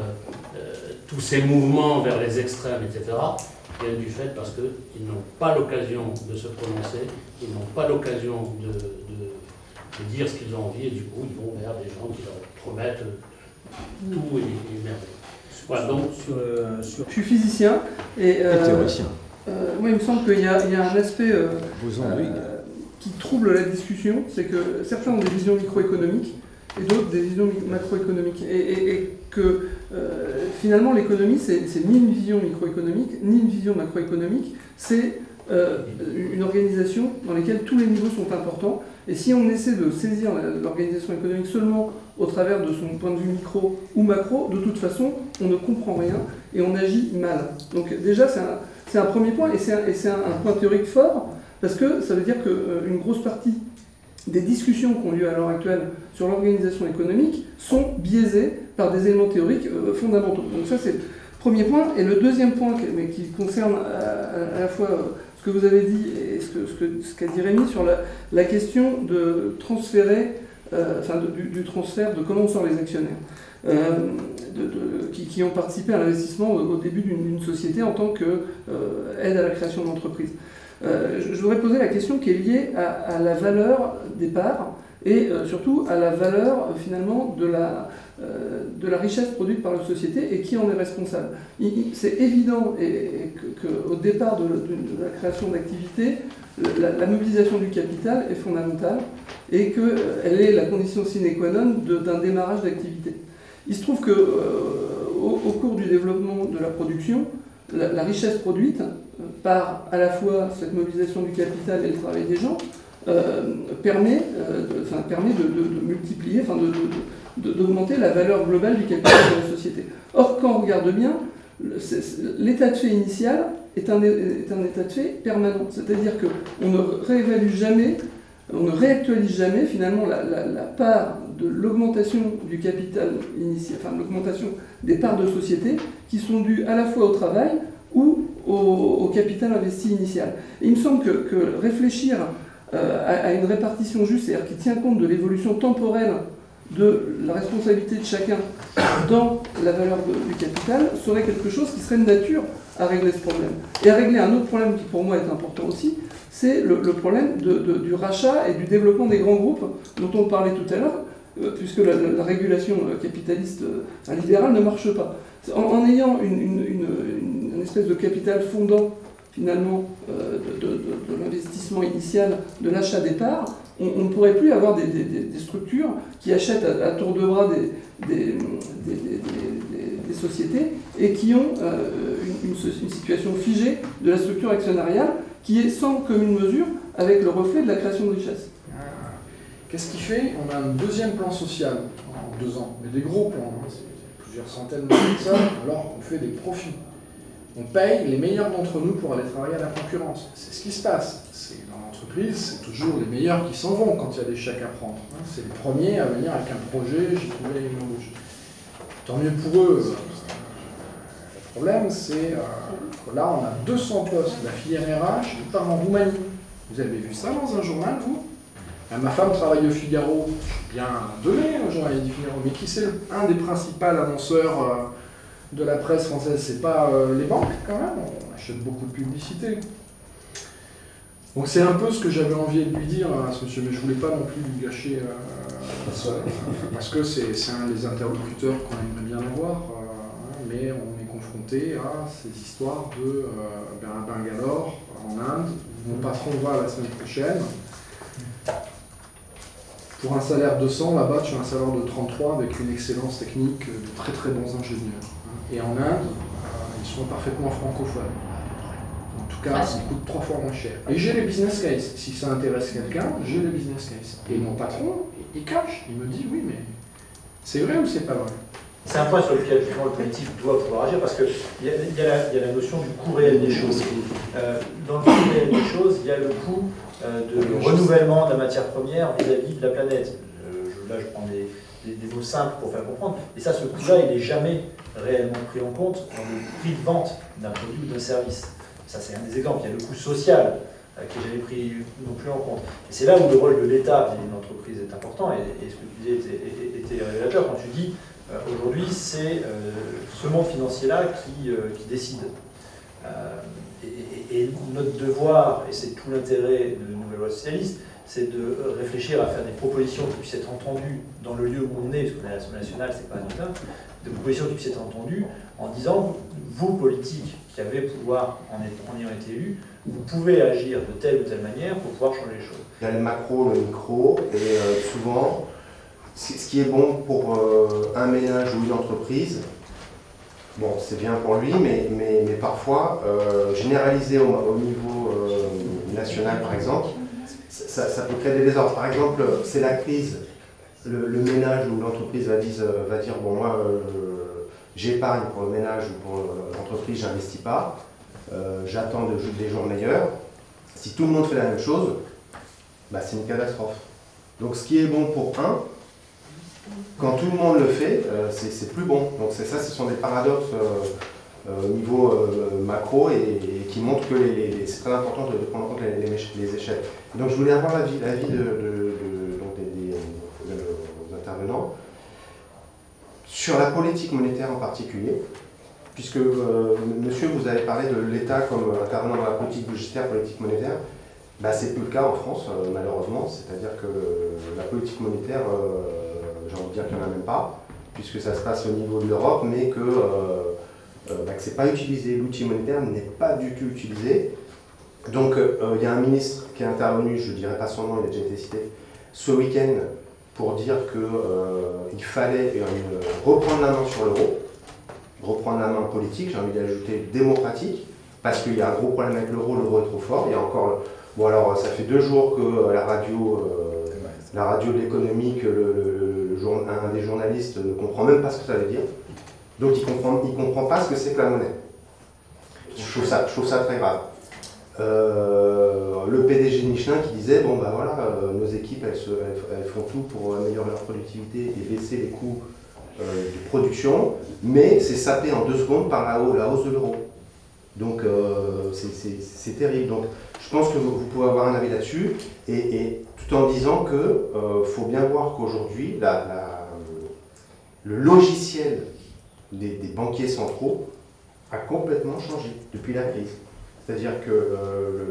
tous ces mouvements vers les extrêmes, etc., viennent du fait parce qu'ils n'ont pas l'occasion de se prononcer, ils n'ont pas l'occasion de dire ce qu'ils ont envie, et du coup ils vont vers des gens qui leur promettent tout et merveilleux. Voilà, donc Je suis physicien et théoricien. moi il me semble qu'il y a un aspect qui trouble la discussion, c'est que certains ont des visions microéconomiques et d'autres des visions macroéconomiques. Et que finalement l'économie, c'est ni une vision microéconomique, ni une vision macroéconomique, c'est une organisation dans laquelle tous les niveaux sont importants. Et si on essaie de saisir l'organisation économique seulement au travers de son point de vue micro ou macro, de toute façon, on ne comprend rien et on agit mal. Donc déjà, c'est un premier point, et c'est un point théorique fort, parce que ça veut dire qu'une grosse partie des discussions qui ont lieu à l'heure actuelle sur l'organisation économique sont biaisées par des éléments théoriques fondamentaux. Donc ça, c'est le premier point. Et le deuxième point, mais qui concerne à la fois ce que vous avez dit et ce qu'a dit Rémi sur la question de transférer, du transfert de comment on sort les actionnaires qui ont participé à l'investissement au début d'une société en tant qu'aide à la création d'entreprise. Je voudrais poser la question qui est liée à la valeur des parts et surtout à la valeur finalement de la richesse produite par la société et qui en est responsable. C'est évident qu'au départ de la création d'activités, la mobilisation du capital est fondamentale et qu'elle est la condition sine qua non d'un démarrage d'activité. Il se trouve qu'au cours du développement de la production, la richesse produite par à la fois cette mobilisation du capital et le travail des gens permet de multiplier, d'augmenter la valeur globale du capital de la société. Or, quand on regarde bien, l'état de fait initial est un état de fait permanent. C'est-à-dire qu'on ne réévalue jamais, on ne réactualise jamais finalement la part de l'augmentation du capital initial, enfin l'augmentation des parts de société qui sont dues à la fois au travail ou au capital investi initial. Et il me semble que réfléchir à une répartition juste, c'est-à-dire qui tient compte de l'évolution temporelle de la responsabilité de chacun dans la valeur du capital, serait quelque chose qui serait de nature à régler ce problème. Et à régler un autre problème qui pour moi est important aussi, c'est le problème du rachat et du développement des grands groupes dont on parlait tout à l'heure, puisque la régulation capitaliste libérale ne marche pas. En ayant une espèce de capital fondant finalement de l'investissement initial, de l'achat des parts, on ne pourrait plus avoir des structures qui achètent à tour de bras des sociétés et qui ont une situation figée de la structure actionnariale qui est sans commune mesure avec le reflet de la création de richesse. Qu'est-ce qui fait? On a un deuxième plan social en 2 ans, mais des gros plans, hein, c'est plusieurs centaines de personnes, alors on fait des profits. On paye les meilleurs d'entre nous pour aller travailler à la concurrence. C'est ce qui se passe. Dans l'entreprise, c'est toujours les meilleurs qui s'en vont quand il y a des chèques à prendre. C'est les premiers à venir avec un projet, j'ai trouvé une embauche. Tant mieux pour eux. Le problème, c'est que là, on a 200 postes. La filière RH qui part en Roumanie. Vous avez vu ça dans un journal, vous? Ma femme travaille au Figaro. Je suis bien donné au journal du Figaro. Mais qui c'est un des principaux annonceurs de la presse française? C'est pas les banques, quand même. On achète beaucoup de publicité. Donc c'est un peu ce que j'avais envie de lui dire à ce monsieur, mais je voulais pas non plus lui gâcher parce que c'est un des interlocuteurs qu'on aimerait bien avoir, mais on est confronté à ces histoires de à Bangalore, en Inde. Mon patron va la semaine prochaine. Pour un salaire de 100, là-bas tu as un salaire de 33 avec une excellence technique de très très bons ingénieurs. Et en Inde, ils sont parfaitement francophones. En tout cas, ça coûte 3 fois moins cher. Et j'ai les business case. Si ça intéresse quelqu'un, j'ai les business case. Et mon patron, il cache. Il me dit, oui, mais c'est vrai ou c'est pas vrai? C'est un point sur lequel le politique doit pouvoir agir parce qu'il y a la notion du coût réel des choses. Dans le coût réel des choses, il y a le coût de renouvellement de la matière première vis-à-vis de la planète. Là, je prends des mots simples pour faire comprendre. Et ça, ce coût-là, il n'est jamais réellement pris en compte dans le prix de vente d'un produit ou d'un service. Ça, c'est un des exemples. Il y a le coût social qui n'est jamais pris non plus en compte. Et c'est là où le rôle de l'État vis-à-vis d'une entreprise est important. Et ce que tu disais était révélateur quand tu dis aujourd'hui, c'est ce monde financier-là qui décide. Et notre devoir, et c'est tout l'intérêt de la nouvelle loi socialiste, c'est de réfléchir à faire des propositions qui puissent être entendues dans le lieu où on est, parce qu'on est à l'Assemblée nationale, c'est pas anodin, des propositions qui puissent être entendues en disant, vous, politiques, qui avez le pouvoir en ayant été élus, vous pouvez agir de telle ou telle manière pour pouvoir changer les choses. Il y a le macro, le micro, et souvent, ce qui est bon pour un ménage ou une entreprise, bon, c'est bien pour lui, mais parfois, généraliser au niveau national, par exemple, ça peut créer des désordres. Par exemple, c'est la crise, le ménage ou l'entreprise va dire, bon, moi, j'épargne pour le ménage ou pour l'entreprise, j'investis pas, j'attends des jours meilleurs. Si tout le monde fait la même chose, bah, c'est une catastrophe. Donc ce qui est bon pour un, quand tout le monde le fait, c'est plus bon. Donc ça, ce sont des paradoxes au niveau macro et qui montrent que c'est très important de prendre en compte les échelles. Donc je voulais avoir l'avis des intervenants sur la politique monétaire en particulier, puisque monsieur, vous avez parlé de l'État comme intervenant dans la politique budgétaire, politique monétaire. Bah, c'est peu le cas en France, malheureusement, c'est-à-dire que la politique monétaire, j'ai envie de dire qu'il n'y en a même pas, puisque ça se passe au niveau de l'Europe, mais que c'est pas utilisé, l'outil monétaire n'est pas du tout utilisé. Donc il y a un ministre qui est intervenu, je ne dirai pas son nom, il a déjà été cité, ce week-end pour dire qu'il fallait reprendre la main sur l'euro, reprendre la main politique, j'ai envie d'ajouter démocratique, parce qu'il y a un gros problème avec l'euro est trop fort. Il y a encore, bon alors ça fait 2 jours que la radio de l'économie, un des journalistes ne comprend même pas ce que ça veut dire. Donc il comprend pas ce que c'est que la monnaie. Je trouve ça très grave. Le PDG de Michelin qui disait, bon bah voilà, nos équipes elles font tout pour améliorer leur productivité et baisser les coûts de production, mais c'est sapé en 2 secondes par la hausse de l'euro. Donc c'est terrible. Donc je pense que vous pouvez avoir un avis là-dessus, et tout en disant que faut bien voir qu'aujourd'hui le logiciel des banquiers centraux a complètement changé depuis la crise. C'est-à-dire que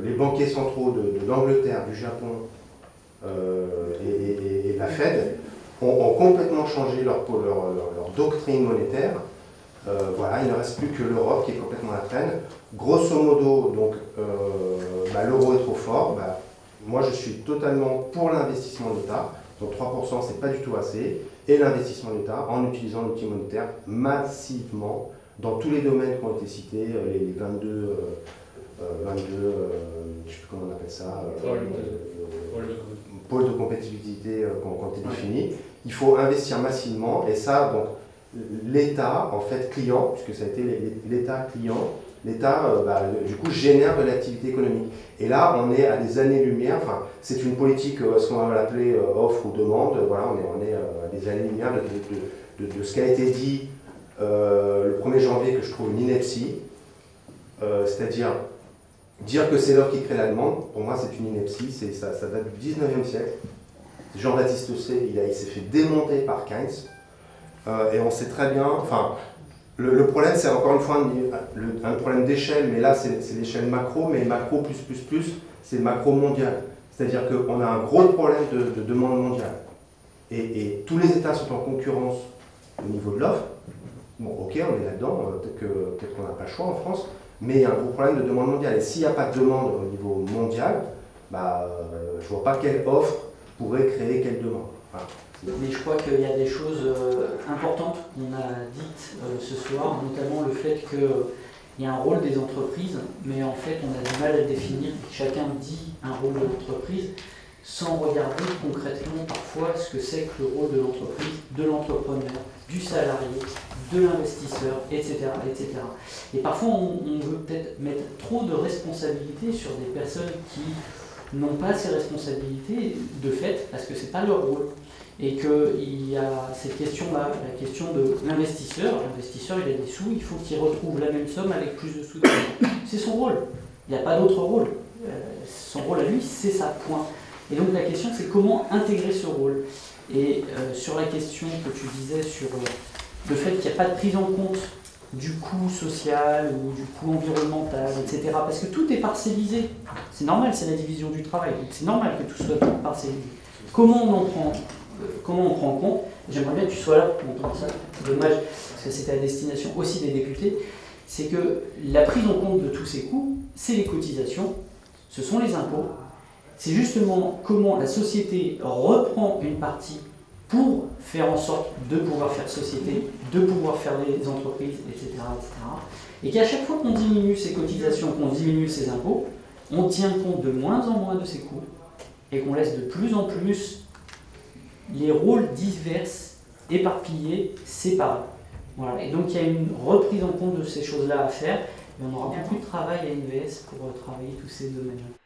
les banquiers centraux de l'Angleterre, du Japon et la Fed ont complètement changé leur doctrine monétaire. Voilà, il ne reste plus que l'Europe qui est complètement à la traîne. Grosso modo, donc, l'euro est trop fort. Moi, je suis totalement pour l'investissement de l'État. Donc 3%, c'est pas du tout assez. Et l'investissement de l'État en utilisant l'outil monétaire massivement dans tous les domaines qui ont été cités, les 22 je ne sais plus comment on appelle ça, pôle de compétitivité qu'on a défini. Il faut investir massivement, et ça, donc, l'État, en fait, client, puisque ça a été l'État client, l'État, du coup, génère de l'activité économique. Et là, on est à des années-lumière, enfin, c'est une politique, ce qu'on va l'appeler offre ou demande, voilà, on est à des années-lumière de ce qui a été dit le 1er janvier, que je trouve une ineptie, c'est-à-dire dire que c'est l'offre qui crée la demande, pour moi c'est une ineptie, ça date du 19e siècle. Jean-Baptiste Say, il s'est fait démonter par Keynes, et on sait très bien, enfin, le problème c'est encore une fois un problème d'échelle, mais là c'est l'échelle macro, mais macro plus, c'est macro mondial. C'est-à-dire qu'on a un gros problème de demande mondiale. Et tous les États sont en concurrence au niveau de l'offre. Bon, ok, on est là-dedans, peut-être qu'on n'a pas le choix en France, mais il y a un gros problème de demande mondiale. Et s'il n'y a pas de demande au niveau mondial, je ne vois pas quelle offre pourrait créer quelle demande. Voilà. Mais je crois qu'il y a des choses importantes qu'on a dites ce soir, notamment le fait qu'il y a un rôle des entreprises, mais en fait on a du mal à le définir. Chacun dit un rôle de l'entreprise sans regarder concrètement parfois ce que c'est que le rôle de l'entreprise, de l'entrepreneur, du salarié, de l'investisseur, etc., etc. Et parfois on veut peut-être mettre trop de responsabilités sur des personnes qui n'ont pas ces responsabilités de fait, parce que ce n'est pas leur rôle. Et qu'il y a cette question-là, la question de l'investisseur. L'investisseur, il a des sous, il faut qu'il retrouve la même somme avec plus de sous. C'est son rôle. Il n'y a pas d'autre rôle. Son rôle à lui, c'est ça, point. Et donc la question, c'est comment intégrer ce rôle. Et sur la question que tu disais sur le fait qu'il n'y a pas de prise en compte du coût social ou du coût environnemental, etc. Parce que tout est parcellisé. C'est normal, c'est la division du travail. Donc c'est normal que tout soit parcellisé. Comment on en prend compte? J'aimerais bien que tu sois là pour entendre ça. C'est dommage, parce que c'était à destination aussi des députés. C'est que la prise en compte de tous ces coûts, c'est les cotisations, ce sont les impôts. C'est justement comment la société reprend une partie pour faire en sorte de pouvoir faire société, de pouvoir faire des entreprises, etc. etc. Et qu'à chaque fois qu'on diminue ces cotisations, qu'on diminue ces impôts, on tient compte de moins en moins de ces coûts et qu'on laisse de plus en plus les rôles divers, éparpillés, séparés. Voilà. Et donc il y a une reprise en compte de ces choses-là à faire, et on aura beaucoup de travail à NVS pour travailler tous ces domaines-là.